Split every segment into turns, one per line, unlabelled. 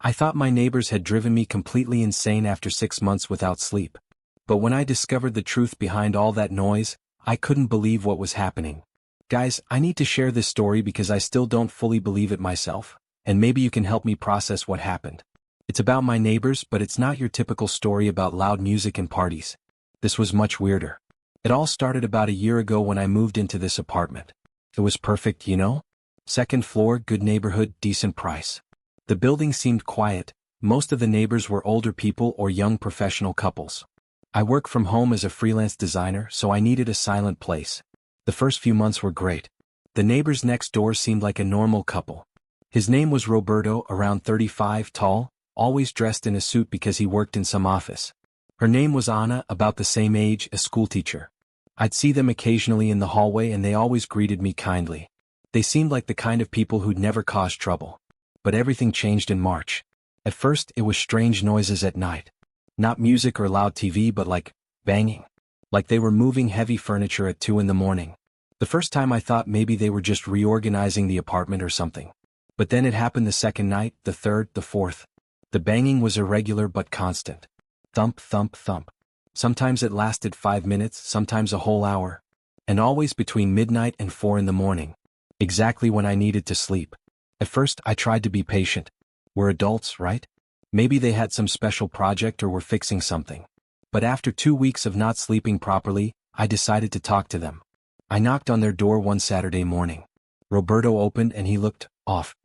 I thought my neighbors had driven me completely insane after 6 months without sleep. But when I discovered the truth behind all that noise, I couldn't believe what was happening. Guys, I need to share this story because I still don't fully believe it myself, and maybe you can help me process what happened. It's about my neighbors, but it's not your typical story about loud music and parties. This was much weirder. It all started about a year ago when I moved into this apartment. It was perfect, you know? Second floor, good neighborhood, decent price. The building seemed quiet. Most of the neighbors were older people or young professional couples. I work from home as a freelance designer, so I needed a silent place. The first few months were great. The neighbors next door seemed like a normal couple. His name was Roberto, around 35, tall, always dressed in a suit because he worked in some office. Her name was Anna, about the same age, a schoolteacher. I'd see them occasionally in the hallway and they always greeted me kindly. They seemed like the kind of people who'd never cause trouble. But everything changed in March. At first, it was strange noises at night. Not music or loud TV, but like banging. Like they were moving heavy furniture at 2 in the morning. The first time I thought maybe they were just reorganizing the apartment or something. But then it happened the second night, the third, the fourth. The banging was irregular but constant. Thump, thump, thump. Sometimes it lasted 5 minutes, sometimes a whole hour. And always between midnight and 4 in the morning. Exactly when I needed to sleep. At first, I tried to be patient. We're adults, right? Maybe they had some special project or were fixing something. But after 2 weeks of not sleeping properly, I decided to talk to them. I knocked on their door one Saturday morning. Roberto opened and he looked off.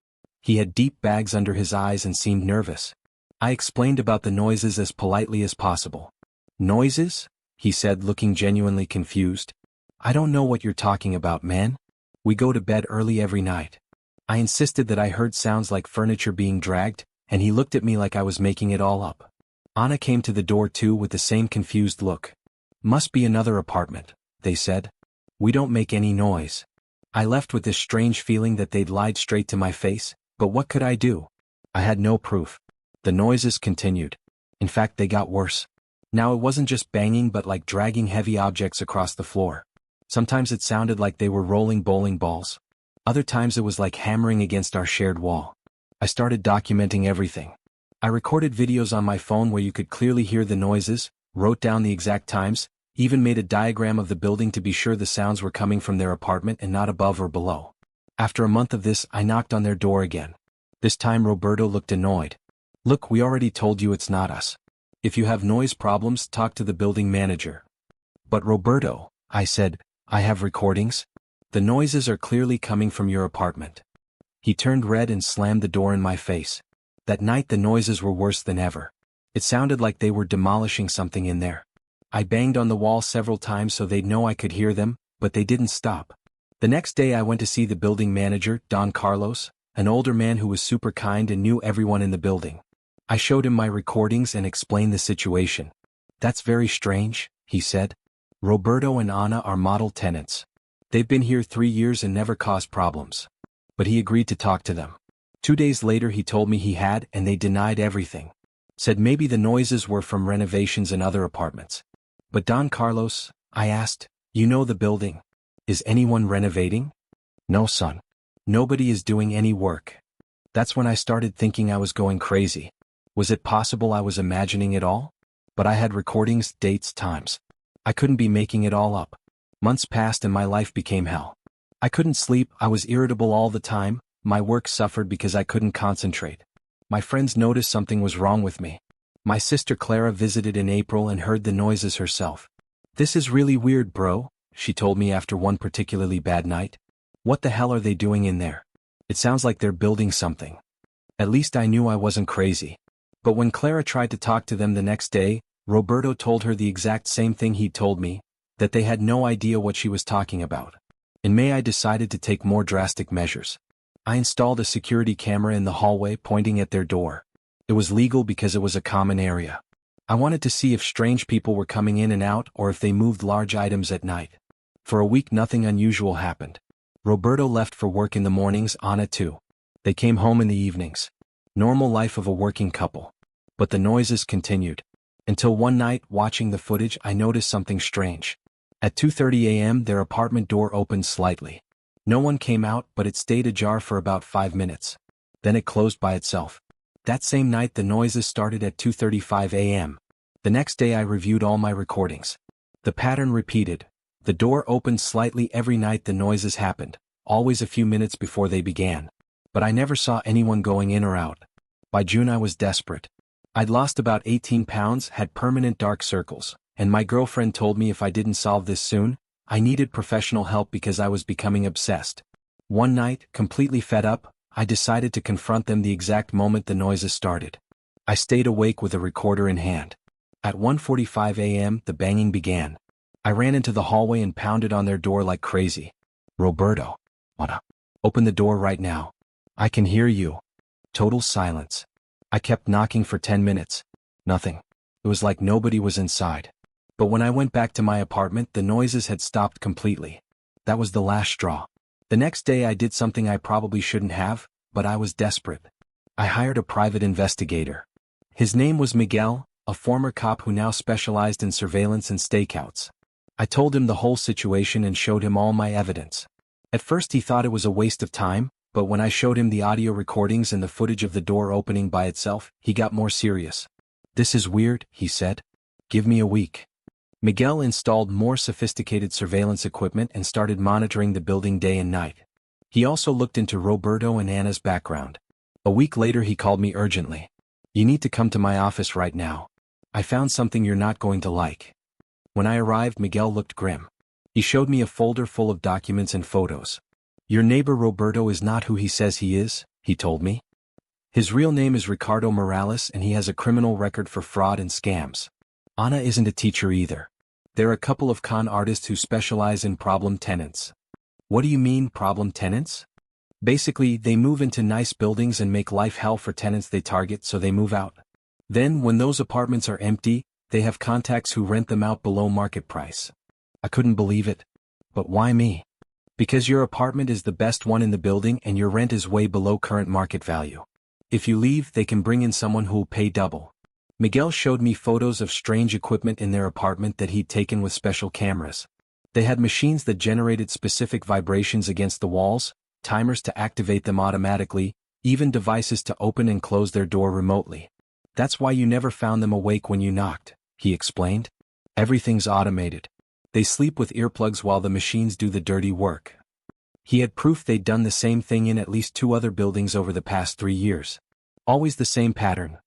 He had deep bags under his eyes and seemed nervous. I explained about the noises as politely as possible. Noises? He said, looking genuinely confused. I don't know what you're talking about, man. We go to bed early every night. I insisted that I heard sounds like furniture being dragged, and he looked at me like I was making it all up. Anna came to the door too with the same confused look. Must be another apartment, they said. We don't make any noise. I left with this strange feeling that they'd lied straight to my face, but what could I do? I had no proof. The noises continued. In fact, they got worse. Now it wasn't just banging but like dragging heavy objects across the floor. Sometimes it sounded like they were rolling bowling balls. Other times it was like hammering against our shared wall. I started documenting everything. I recorded videos on my phone where you could clearly hear the noises, wrote down the exact times, even made a diagram of the building to be sure the sounds were coming from their apartment and not above or below. After a month of this, I knocked on their door again. This time Roberto looked annoyed. Look, we already told you it's not us. If you have noise problems, talk to the building manager. But Roberto, I said, I have recordings. The noises are clearly coming from your apartment. He turned red and slammed the door in my face. That night the noises were worse than ever. It sounded like they were demolishing something in there. I banged on the wall several times so they'd know I could hear them, but they didn't stop. The next day I went to see the building manager, Don Carlos, an older man who was super kind and knew everyone in the building. I showed him my recordings and explained the situation. That's very strange, he said. Roberto and Anna are model tenants. They've been here 3 years and never caused problems. But he agreed to talk to them. 2 days later he told me he had, and they denied everything. Said maybe the noises were from renovations in other apartments. But Don Carlos, I asked, you know the building. Is anyone renovating? No, son. Nobody is doing any work. That's when I started thinking I was going crazy. Was it possible I was imagining it all? But I had recordings, dates, times. I couldn't be making it all up. Months passed and my life became hell. I couldn't sleep, I was irritable all the time, my work suffered because I couldn't concentrate. My friends noticed something was wrong with me. My sister Clara visited in April and heard the noises herself. This is really weird, bro, she told me after one particularly bad night. What the hell are they doing in there? It sounds like they're building something. At least I knew I wasn't crazy. But when Clara tried to talk to them the next day, Roberto told her the exact same thing he'd told me, that they had no idea what she was talking about. In May I decided to take more drastic measures. I installed a security camera in the hallway pointing at their door. It was legal because it was a common area. I wanted to see if strange people were coming in and out or if they moved large items at night. For a week nothing unusual happened. Roberto left for work in the mornings, Anna too. They came home in the evenings. Normal life of a working couple. But the noises continued. Until one night, watching the footage, I noticed something strange. At 2:30 a.m. their apartment door opened slightly. No one came out, but it stayed ajar for about 5 minutes. Then it closed by itself. That same night the noises started at 2:35 a.m. The next day I reviewed all my recordings. The pattern repeated. The door opened slightly every night the noises happened, always a few minutes before they began. But I never saw anyone going in or out. By June I was desperate. I'd lost about 18 pounds, had permanent dark circles, and my girlfriend told me if I didn't solve this soon, I needed professional help because I was becoming obsessed. One night, completely fed up, I decided to confront them the exact moment the noises started. I stayed awake with a recorder in hand. At 1:45 a.m. the banging began. I ran into the hallway and pounded on their door like crazy. Roberto. What up? Open the door right now. I can hear you. Total silence. I kept knocking for 10 minutes. Nothing. It was like nobody was inside. But when I went back to my apartment the noises had stopped completely. That was the last straw. The next day I did something I probably shouldn't have, but I was desperate. I hired a private investigator. His name was Miguel, a former cop who now specialized in surveillance and stakeouts. I told him the whole situation and showed him all my evidence. At first he thought it was a waste of time, but when I showed him the audio recordings and the footage of the door opening by itself, he got more serious. This is weird, he said. Give me a week. Miguel installed more sophisticated surveillance equipment and started monitoring the building day and night. He also looked into Roberto and Anna's background. A week later he called me urgently. You need to come to my office right now. I found something you're not going to like. When I arrived Miguel looked grim. He showed me a folder full of documents and photos. Your neighbor Roberto is not who he says he is, he told me. His real name is Ricardo Morales and he has a criminal record for fraud and scams. Anna isn't a teacher either. They're a couple of con artists who specialize in problem tenants. What do you mean, problem tenants? Basically, they move into nice buildings and make life hell for tenants they target so they move out. Then, when those apartments are empty, they have contacts who rent them out below market price. I couldn't believe it. But why me? Because your apartment is the best one in the building and your rent is way below current market value. If you leave, they can bring in someone who'll pay double. Miguel showed me photos of strange equipment in their apartment that he'd taken with special cameras. They had machines that generated specific vibrations against the walls, timers to activate them automatically, even devices to open and close their door remotely. That's why you never found them awake when you knocked, he explained. Everything's automated. They sleep with earplugs while the machines do the dirty work. He had proof they'd done the same thing in at least 2 other buildings over the past 3 years. Always the same pattern.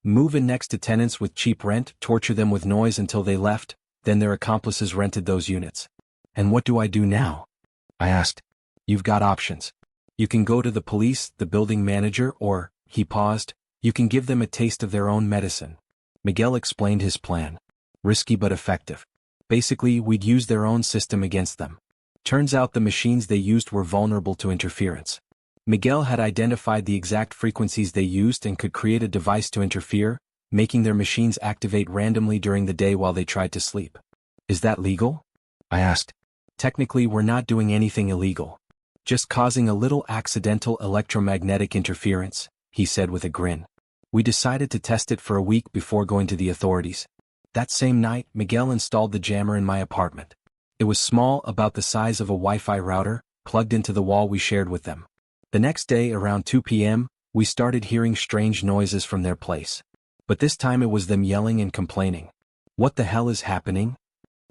Move in next to tenants with cheap rent, torture them with noise until they left, then their accomplices rented those units. And what do I do now? I asked. You've got options. You can go to the police, the building manager, or, he paused, you can give them a taste of their own medicine. Miguel explained his plan. Risky but effective. Basically, we'd use their own system against them. Turns out the machines they used were vulnerable to interference. Miguel had identified the exact frequencies they used and could create a device to interfere, making their machines activate randomly during the day while they tried to sleep. Is that legal? I asked. Technically, we're not doing anything illegal. Just causing a little accidental electromagnetic interference, he said with a grin. We decided to test it for a week before going to the authorities. That same night, Miguel installed the jammer in my apartment. It was small, about the size of a Wi-Fi router, plugged into the wall we shared with them. The next day, around 2 p.m., we started hearing strange noises from their place. But this time it was them yelling and complaining. What the hell is happening?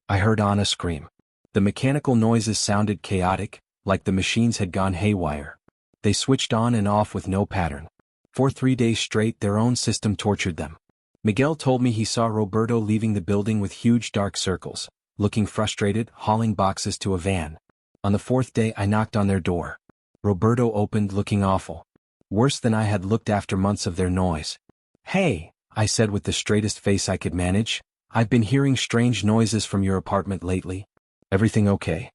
I heard Anna scream. The mechanical noises sounded chaotic, like the machines had gone haywire. They switched on and off with no pattern. For 3 days straight their own system tortured them. Miguel told me he saw Roberto leaving the building with huge dark circles, looking frustrated, hauling boxes to a van. On the 4th day I knocked on their door. Roberto opened looking awful. Worse than I had looked after months of their noise. Hey, I said with the straightest face I could manage, I've been hearing strange noises from your apartment lately. Everything okay?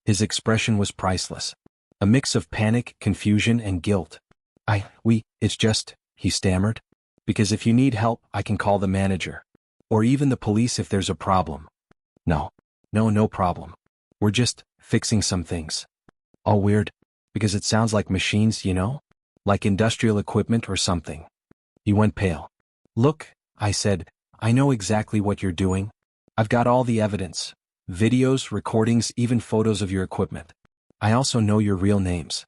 His expression was priceless. A mix of panic, confusion, and guilt. It's just, he stammered. Because if you need help, I can call the manager. Or even the police if there's a problem. No problem. We're just fixing some things. All weird. Because it sounds like machines, you know? Like industrial equipment or something. He went pale. Look, I said, I know exactly what you're doing. I've got all the evidence. Videos, recordings, even photos of your equipment. I also know your real names.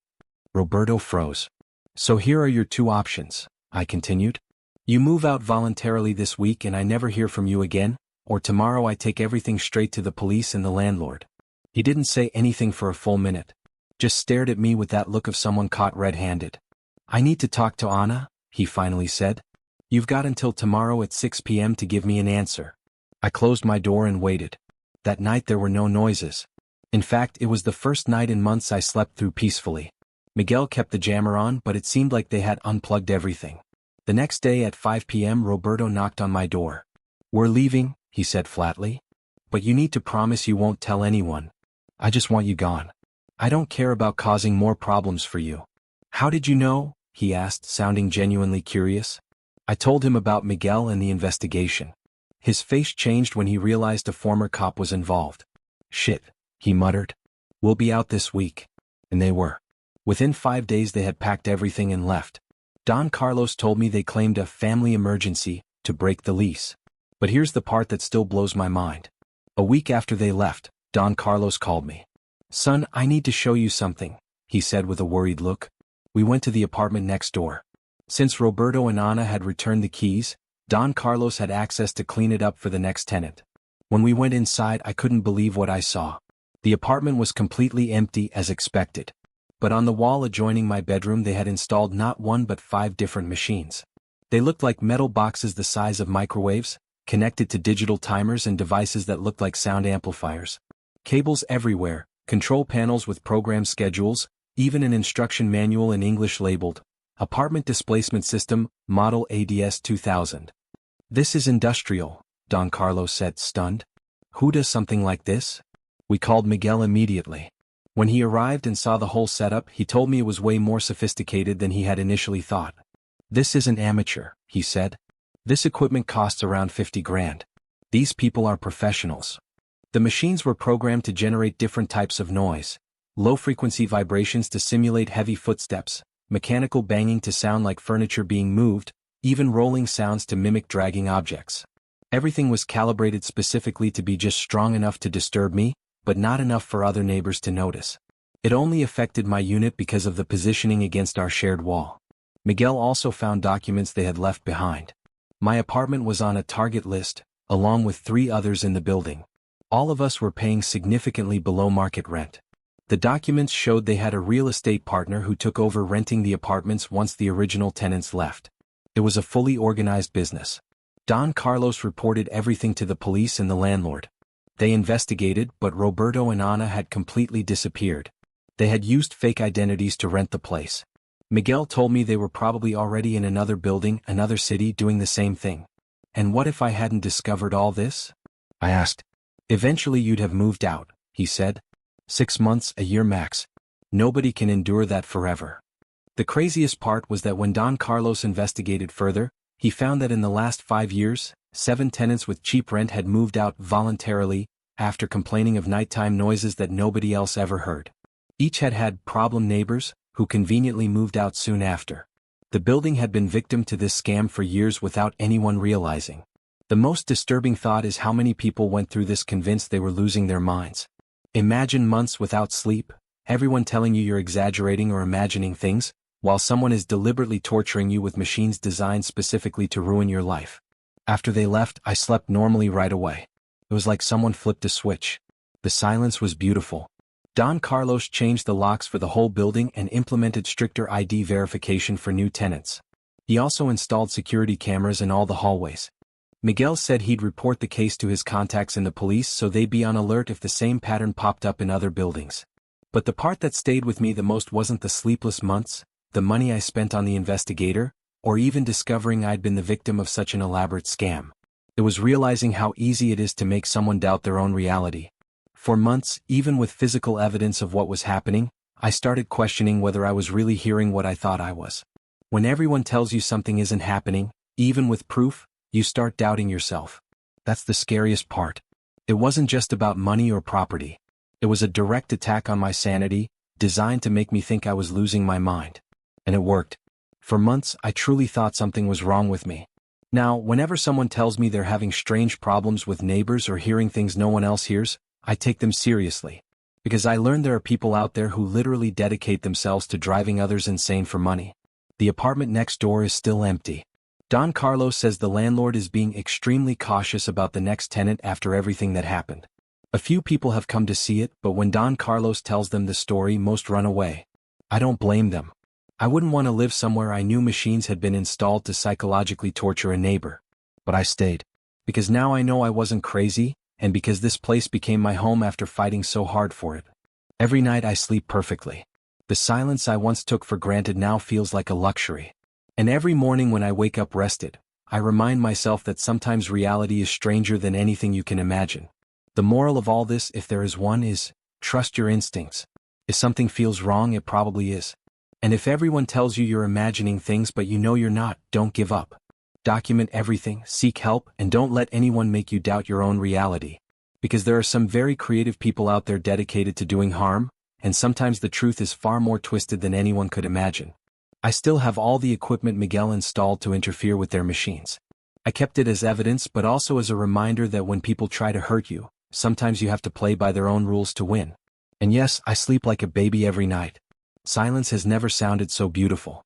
Roberto froze. So here are your 2 options. I continued. You move out voluntarily this week and I never hear from you again, or tomorrow I take everything straight to the police and the landlord. He didn't say anything for a full minute. Just stared at me with that look of someone caught red-handed. I need to talk to Anna, he finally said. You've got until tomorrow at 6 p.m. to give me an answer. I closed my door and waited. That night there were no noises. In fact, it was the first night in months I slept through peacefully. Miguel kept the jammer on, but it seemed like they had unplugged everything. The next day at 5 p.m. Roberto knocked on my door. We're leaving, he said flatly. But you need to promise you won't tell anyone. I just want you gone. I don't care about causing more problems for you. How did you know? He asked, sounding genuinely curious. I told him about Miguel and the investigation. His face changed when he realized a former cop was involved. Shit, he muttered. We'll be out this week. And they were. Within 5 days they had packed everything and left. Don Carlos told me they claimed a family emergency to break the lease. But here's the part that still blows my mind. A week after they left, Don Carlos called me. Son, I need to show you something, he said with a worried look. We went to the apartment next door. Since Roberto and Ana had returned the keys, Don Carlos had access to clean it up for the next tenant. When we went inside, I couldn't believe what I saw. The apartment was completely empty as expected. But on the wall adjoining my bedroom they had installed not one but 5 different machines. They looked like metal boxes the size of microwaves, connected to digital timers and devices that looked like sound amplifiers. Cables everywhere, control panels with program schedules, even an instruction manual in English labeled, Apartment Displacement System, Model ADS 2000. This is industrial, Don Carlos said, stunned. Who does something like this? We called Miguel immediately. When he arrived and saw the whole setup, he told me it was way more sophisticated than he had initially thought. This isn't amateur, he said. This equipment costs around 50 grand. These people are professionals. The machines were programmed to generate different types of noise. Low-frequency vibrations to simulate heavy footsteps, mechanical banging to sound like furniture being moved, even rolling sounds to mimic dragging objects. Everything was calibrated specifically to be just strong enough to disturb me, but not enough for other neighbors to notice. It only affected my unit because of the positioning against our shared wall. Miguel also found documents they had left behind. My apartment was on a target list, along with 3 others in the building. All of us were paying significantly below market rent. The documents showed they had a real estate partner who took over renting the apartments once the original tenants left. It was a fully organized business. Don Carlos reported everything to the police and the landlord. They investigated, but Roberto and Ana had completely disappeared. They had used fake identities to rent the place. Miguel told me they were probably already in another building, another city, doing the same thing. And what if I hadn't discovered all this? I asked. Eventually you'd have moved out, he said. 6 months, a year max. Nobody can endure that forever. The craziest part was that when Don Carlos investigated further, he found that in the last 5 years, 7 tenants with cheap rent had moved out voluntarily, after complaining of nighttime noises that nobody else ever heard. Each had had problem neighbors, who conveniently moved out soon after. The building had been victim to this scam for years without anyone realizing. The most disturbing thought is how many people went through this convinced they were losing their minds. Imagine months without sleep, everyone telling you you're exaggerating or imagining things, while someone is deliberately torturing you with machines designed specifically to ruin your life. After they left, I slept normally right away. It was like someone flipped a switch. The silence was beautiful. Don Carlos changed the locks for the whole building and implemented stricter ID verification for new tenants. He also installed security cameras in all the hallways. Miguel said he'd report the case to his contacts in the police so they'd be on alert if the same pattern popped up in other buildings. But the part that stayed with me the most wasn't the sleepless months, the money I spent on the investigator, or even discovering I'd been the victim of such an elaborate scam. It was realizing how easy it is to make someone doubt their own reality. For months, even with physical evidence of what was happening, I started questioning whether I was really hearing what I thought I was. When everyone tells you something isn't happening, even with proof, you start doubting yourself. That's the scariest part. It wasn't just about money or property. It was a direct attack on my sanity, designed to make me think I was losing my mind. And it worked. For months, I truly thought something was wrong with me. Now, whenever someone tells me they're having strange problems with neighbors or hearing things no one else hears, I take them seriously. Because I learned there are people out there who literally dedicate themselves to driving others insane for money. The apartment next door is still empty. Don Carlos says the landlord is being extremely cautious about the next tenant after everything that happened. A few people have come to see it, but when Don Carlos tells them the story, most run away. I don't blame them. I wouldn't want to live somewhere I knew machines had been installed to psychologically torture a neighbor. But I stayed. Because now I know I wasn't crazy, and because this place became my home after fighting so hard for it. Every night I sleep perfectly. The silence I once took for granted now feels like a luxury. And every morning when I wake up rested, I remind myself that sometimes reality is stranger than anything you can imagine. The moral of all this, if there is one, is, trust your instincts. If something feels wrong, it probably is. And if everyone tells you you're imagining things but you know you're not, don't give up. Document everything, seek help, and don't let anyone make you doubt your own reality. Because there are some very creative people out there dedicated to doing harm, and sometimes the truth is far more twisted than anyone could imagine. I still have all the equipment Miguel installed to interfere with their machines. I kept it as evidence but also as a reminder that when people try to hurt you, sometimes you have to play by their own rules to win. And yes, I sleep like a baby every night. Silence has never sounded so beautiful.